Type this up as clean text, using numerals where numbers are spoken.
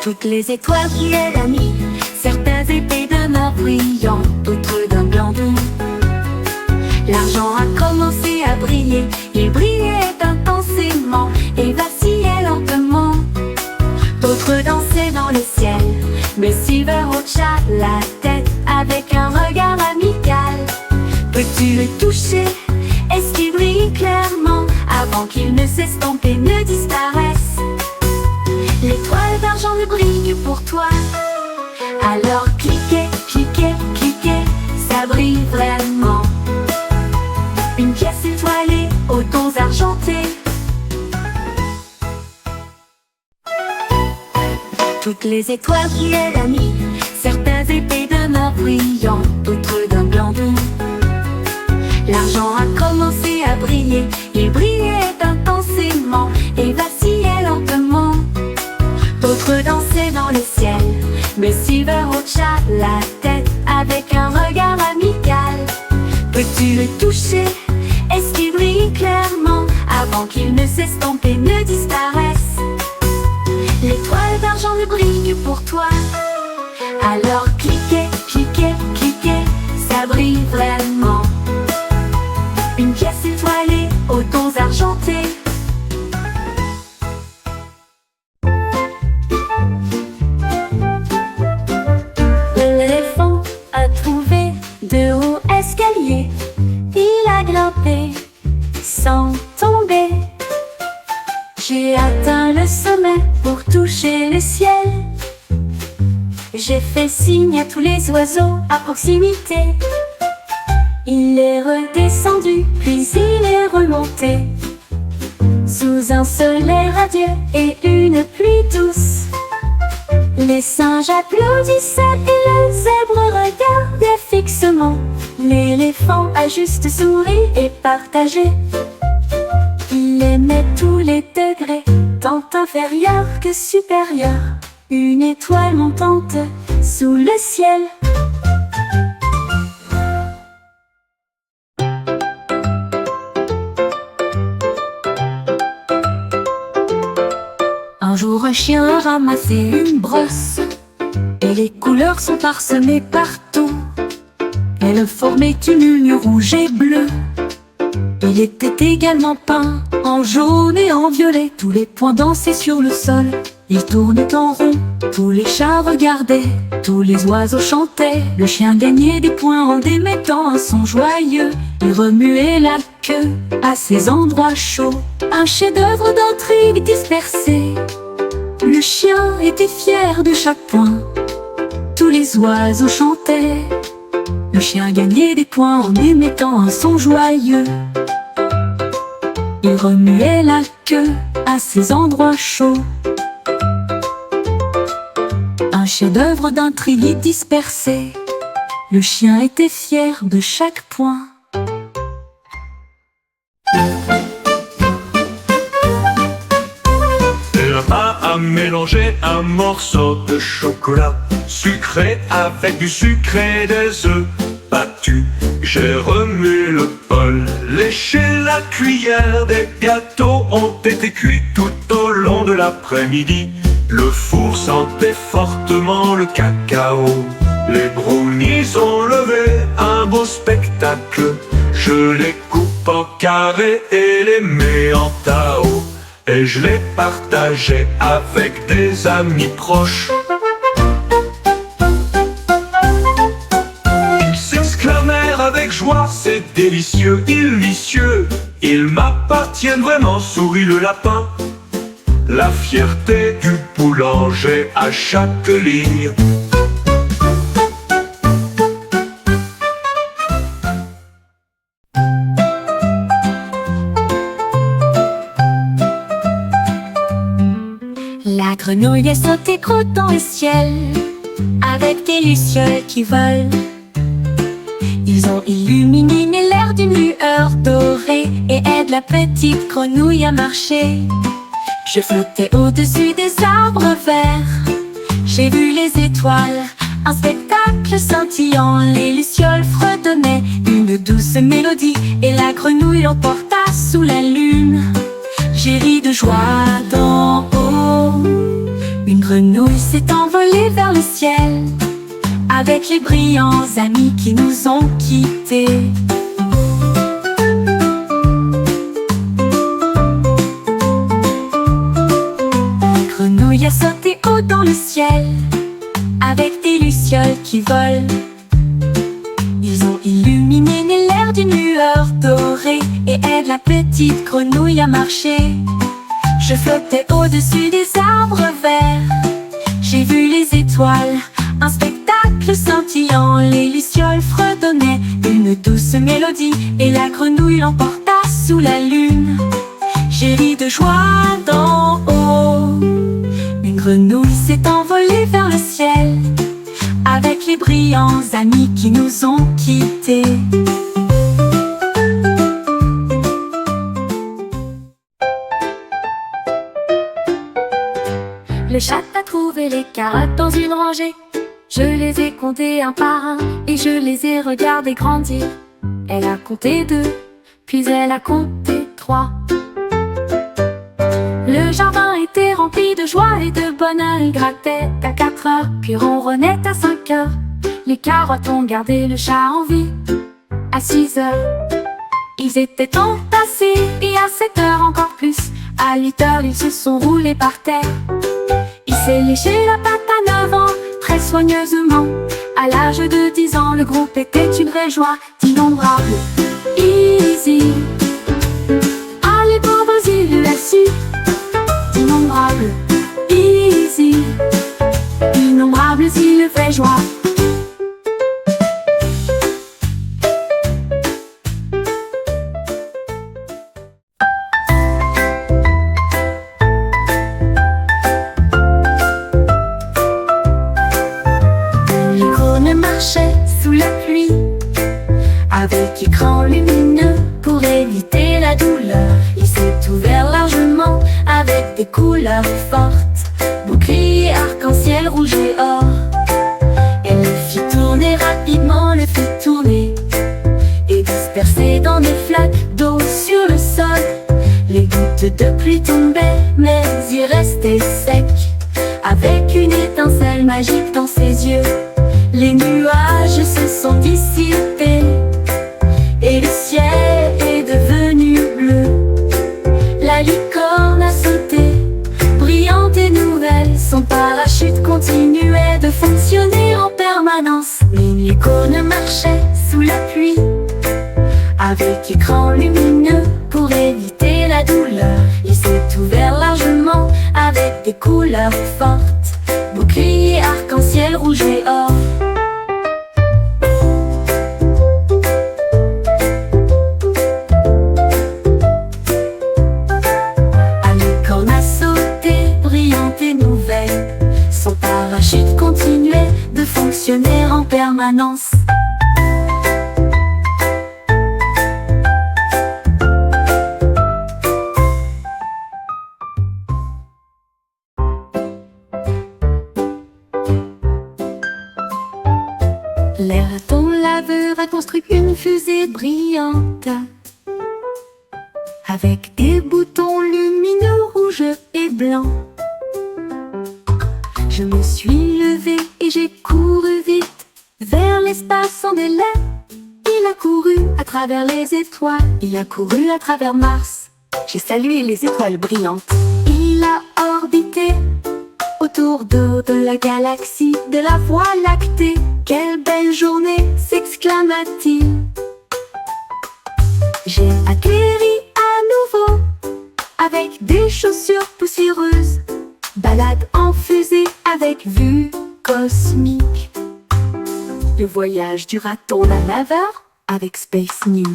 Toutes les étoiles brillaient la nuit, certains étaient d'un or brillant, d'autres d'un blanc doux. L'argent a commencé à briller, il brillait intensément et vacillait lentement. D'autres dansaient dans le ciel, mais Silver hocha la tête avec un regard amical. Peux-tu le toucher? Est-ce qu'il brille clairement avant qu'il ne s'estompe et ne disparaisse? L'étoile d'argent ne brille que pour toi. Alors cliquez, cliquez, cliquez, ça brille vraiment. Une pièce étoilée aux tons argentés. Toutes les étoiles brillaient la nuit, certains étaient d'un or brillant, d'autres d'un blanc doux. L'argent a commencé à briller, il brillait intensément et vacillait lentement. D'autres dansaient dans le ciel, mais Silver hocha la tête avec un regard amical. Peux-tu le toucher? Est-ce qu'il brille clairement avant qu'il ne s'estompe et ne disparaisse? L'étoile d'argent ne brille que pour toi. Alors cliquez, cliquez, cliquez, ça brille vraiment. Une pièce étoilée aux tons argentés. L'éléphant a trouvé de hauts escaliers. Il a grimpé sans tomber. J'ai atteint le sommet pour toucher le ciel. J'ai fait signe à tous les oiseaux à proximité. Il est redescendu, puis il est remonté. Sous un soleil radieux et une pluie douce, les singes applaudissaient et le zèbre regardait fixement. L'éléphant a juste souri et partagé. Il aimait tous les degrés, tant inférieurs que supérieurs. Une étoile montante sous le ciel. Un jour un chien a ramassé une brosse et les couleurs sont parsemées partout. Elle formait une ligne rouge et bleue. Il était également peint en jaune et en violet. Tous les points dansaient sur le sol, ils tournaient en rond. Tous les chats regardaient, tous les oiseaux chantaient. Le chien gagnait des points en émettant un son joyeux. Il remuait la queue à ces endroits chauds. Un chef-d'œuvre d'intrigue dispersé. Le chien était fier de chaque point. Tous les oiseaux chantaient. Le chien gagnait des points en émettant un son joyeux. Il remuait la queue à ces endroits chauds. Un chef-d'œuvre d'intrigue dispersé. Le chien était fier de chaque point. Papa a mélangé un morceau de chocolat sucré avec du sucre et des œufs battus. J'ai remué le bol, léché la cuillère. Des gâteaux ont été cuits tout au long de l'après-midi. Le four sentait fortement le cacao. Les brownies ont levé un beau spectacle. Je les coupe en carrés et les mets en tao. Et je les partageais avec des amis proches. Ils s'exclamèrent avec joie, c'est délicieux, délicieux. Ils m'appartiennent vraiment, sourit le lapin. La fierté du boulanger à chaque ligne. La grenouille est sautée croûte dans le ciel, avec des lucioles qui volent. Ils ont illuminé l'air d'une lueur dorée et aident la petite grenouille à marcher. Je flottais au-dessus des arbres verts. J'ai vu les étoiles, un spectacle scintillant. Les lucioles fredonnaient une douce mélodie et la grenouille l'emporta sous la lune. J'ai ri de joie d'en haut. Une grenouille s'est envolée vers le ciel avec les brillants amis qui nous ont quittés. Grenouille a sauté haut dans le ciel avec des lucioles qui volent. Ils ont illuminé l'air d'une lueur dorée et aident la petite grenouille à marcher. Je flottais au-dessus des arbres verts. J'ai vu les étoiles, un spectacle scintillant. Les lucioles fredonnaient une douce mélodie et la grenouille l'emporta sous la lune. J'ai ri de joie d'en haut. Une grenouille s'est envolée vers le ciel avec les brillants amis qui nous ont quittés. Le chat a trouvé les carottes dans une rangée. Je les ai comptées un par un et je les ai regardées grandir. Elle a compté 2, puis elle a compté 3. Le jardin était rempli de joie et de bonheur. Il grattait à 4 heures, puis ronronnait à 5 heures. Les carottes ont gardé le chat en vie. À 6 heures, ils étaient entassés, et à 7 heures encore plus. À 8 heures, ils se sont roulés par terre. Il s'est léché la patte à 9 ans, très soigneusement. À l'âge de 10 ans, le groupe était une vraie joie. D'innombrables, easy. Ah, les pauvres, ils le su. D'innombrables, easy. Innombrables, ils le fait joie. Marchait sous la pluie avec écran lumineux pour éviter la douleur. Il s'est ouvert largement avec des couleurs fortes, bouclier, arc-en-ciel, rouge et or. Elle le fit tourner rapidement, le fit tourner et disperser dans des flaques d'eau sur le sol. Les gouttes de pluie tombaient, mais il restait sec, avec une étincelle magique dans ses yeux. Les nuages se sont dissipés et le ciel est devenu bleu. La licorne a sauté, brillante et nouvelle. Son parachute continuait de fonctionner en permanence. Une licorne marchait sous la pluie avec écran lumineux pour éviter la douleur. Il s'est ouvert largement avec des couleurs fortes, bouclier, arc-en-ciel, rouge et or. Son parachute continuait de fonctionner en permanence. L'air raton laveur a construit une fusée brillante avec des boutons lumineux rouges et blancs. Je me suis levée et j'ai couru vite vers l'espace sans délai. Il a couru à travers les étoiles, il a couru à travers Mars. J'ai salué les étoiles brillantes. Il a orbité autour de la galaxie de la Voie lactée. Quelle belle journée, s'exclama-t-il. J'ai atterri à nouveau avec des chaussures poussiéreuses. Balade en fusée avec vue cosmique. Le voyage du raton laveur avec Space News.